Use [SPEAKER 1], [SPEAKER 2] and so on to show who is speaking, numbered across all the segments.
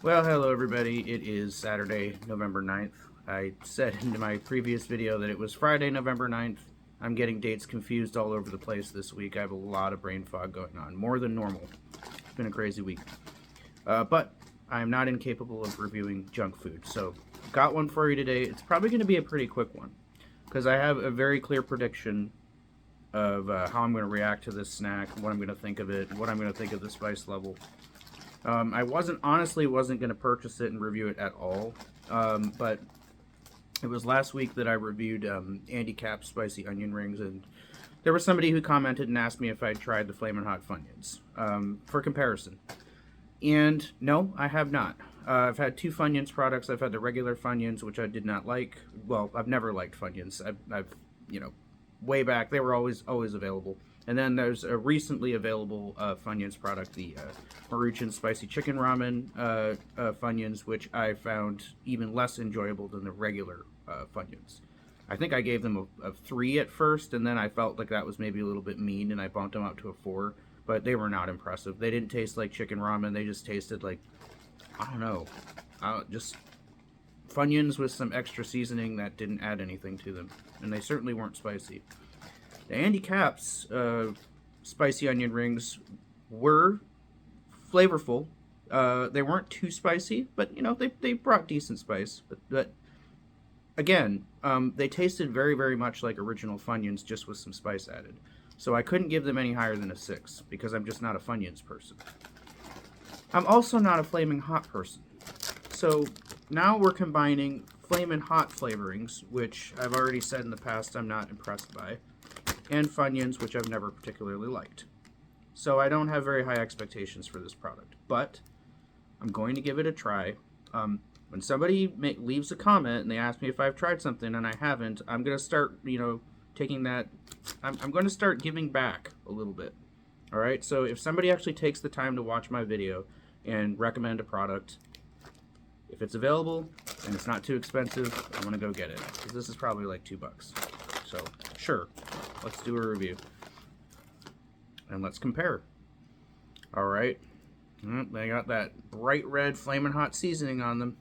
[SPEAKER 1] Well, hello everybody. It is Saturday, November 9th. I said in my previous video that it was Friday, November 9th. I'm getting dates confused all over the place this week. I have a lot of brain fog going on, more than normal. It's been a crazy week. But I'm not incapable of reviewing junk food, so got one for you today. It's probably going to be a pretty quick one, because I have a very clear prediction of how I'm going to react to this snack, what I'm going to think of it, what I'm going to think of the spice level. I honestly wasn't going to purchase it and review it at all, but it was last week that I reviewed Andy Capp's spicy onion rings, and there was somebody who commented and asked me if I'd tried the Flamin' Hot Funyuns for comparison. And no, I have not. I've had two Funyuns products. I've had the regular Funyuns, which I did not like. Well, I've never liked Funyuns. I've way back, they were always available. And then there's a recently available Funyuns product, the Maruchan Spicy Chicken Ramen Funyuns, which I found even less enjoyable than the regular Funyuns. I think I gave them a 3 at first, and then I felt like that was maybe a little bit mean, and I bumped them up to a 4. But they were not impressive. They didn't taste like chicken ramen. They just tasted like, I don't know, just Funyuns with some extra seasoning that didn't add anything to them. And they certainly weren't spicy. The Andy Capp's spicy onion rings were flavorful. They weren't too spicy, but they brought decent spice. But again, they tasted very, very much like original Funyuns, just with some spice added. So I couldn't give them any higher than a 6 because I'm just not a Funyuns person. I'm also not a Flamin' Hot person. So now we're combining Flamin' Hot flavorings, which I've already said in the past I'm not impressed by, and Funyuns, which I've never particularly liked. So I don't have very high expectations for this product, but I'm going to give it a try. When somebody leaves a comment and they ask me if I've tried something and I haven't, I'm going to start, taking that, I'm going to start giving back a little bit. All right, so if somebody actually takes the time to watch my video and recommend a product, if it's available and it's not too expensive, I'm going to go get it, because this is probably like $2. So, sure, let's do a review. And let's compare. All right. They got that bright red Flamin' Hot seasoning on them.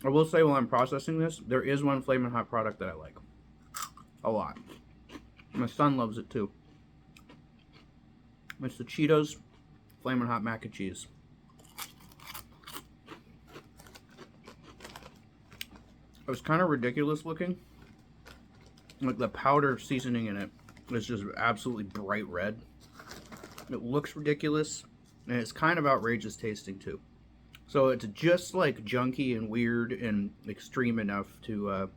[SPEAKER 1] I will say while I'm processing this, there is one Flamin' Hot product that I like a lot. My son loves it too. It's the Cheetos Flamin' Hot Mac and Cheese. It was kind of ridiculous looking. Like the powder seasoning in it is just absolutely bright red. It looks ridiculous, and it's kind of outrageous tasting too. So it's just like junky and weird and extreme enough to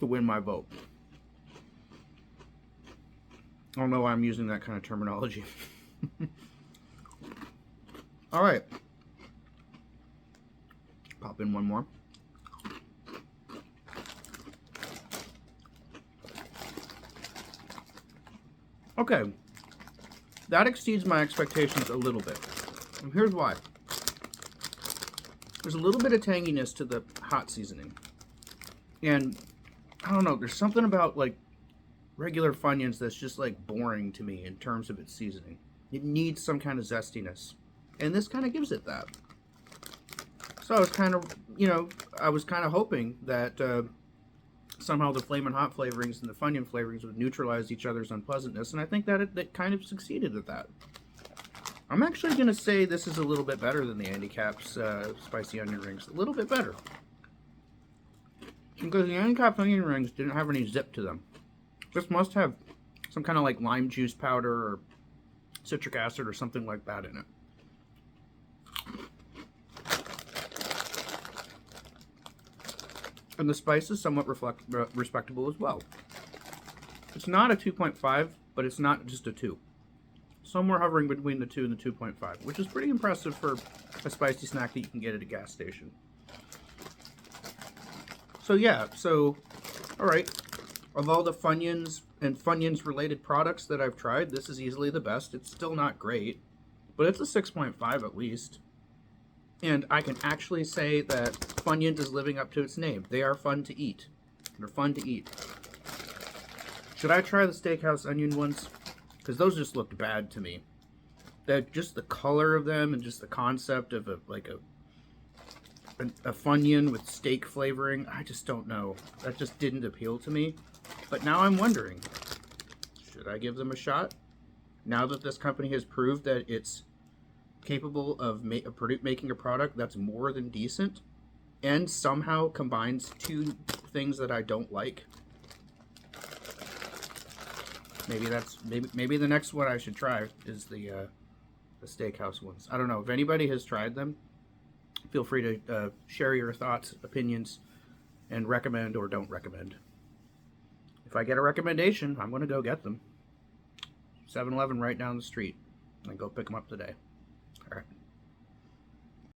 [SPEAKER 1] win my vote. I don't know why I'm using that kind of terminology. All right. Pop in one more. Okay. That exceeds my expectations a little bit. And here's why. There's a little bit of tanginess to the hot seasoning. And I don't know, there's something about like regular Funyuns that's just like boring to me in terms of its seasoning. It needs some kind of zestiness. And this kind of gives it that. So I was kind of, hoping that somehow the Flamin' Hot flavorings and the Funyun flavorings would neutralize each other's unpleasantness, and I think that it kind of succeeded at that. I'm actually going to say this is a little bit better than the Andy Capp's spicy onion rings. A little bit better. Because the Andy Capp's onion rings didn't have any zip to them. This must have some kind of like lime juice powder or citric acid or something like that in it. And the spice is somewhat respectable as well. It's not a 2.5, but it's not just a 2. Somewhere hovering between the 2 and the 2.5, which is pretty impressive for a spicy snack that you can get at a gas station. So yeah, all right. Of all the Funyuns and Funyuns related products that I've tried, this is easily the best. It's still not great, but it's a 6.5 at least. And I can actually say that Funyuns is living up to its name. They are fun to eat. They're fun to eat. Should I try the steakhouse onion ones? Because those just looked bad to me. Just the color of them and just the concept of a Funyun with steak flavoring, I just don't know. That just didn't appeal to me. But now I'm wondering, should I give them a shot? Now that this company has proved that it's capable of making a product that's more than decent and somehow combines two things that I don't like. Maybe the next one I should try is the steakhouse ones. I don't know if anybody has tried them. Feel free to share your thoughts, opinions, and recommend or don't recommend. If I get a recommendation, I'm going to go get them. 7-Eleven right down the street. And go pick them up today.